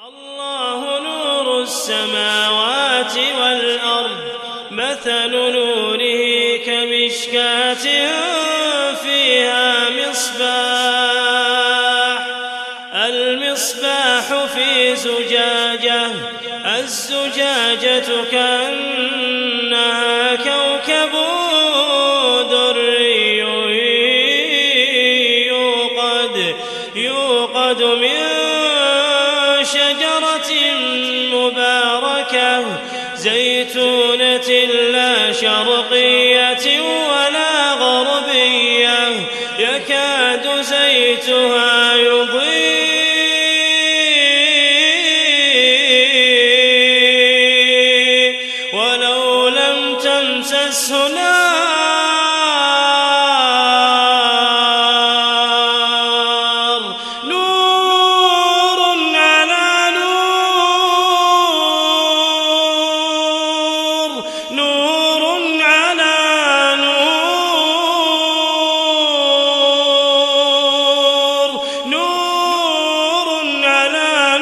الله نور السماوات والأرض مثل نوره كمشكاة فيها المصباح في زجاجة الزجاجة كأنها كوكب دري يوقد من شجرة مباركة زيتونة لا شرقية ولا غربية يكاد زيتها يضيء ولو لم تمسسه نار نور على نور نور على نور نور على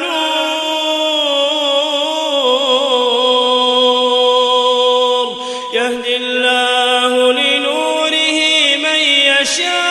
نور يهدي الله لنوره من يشاء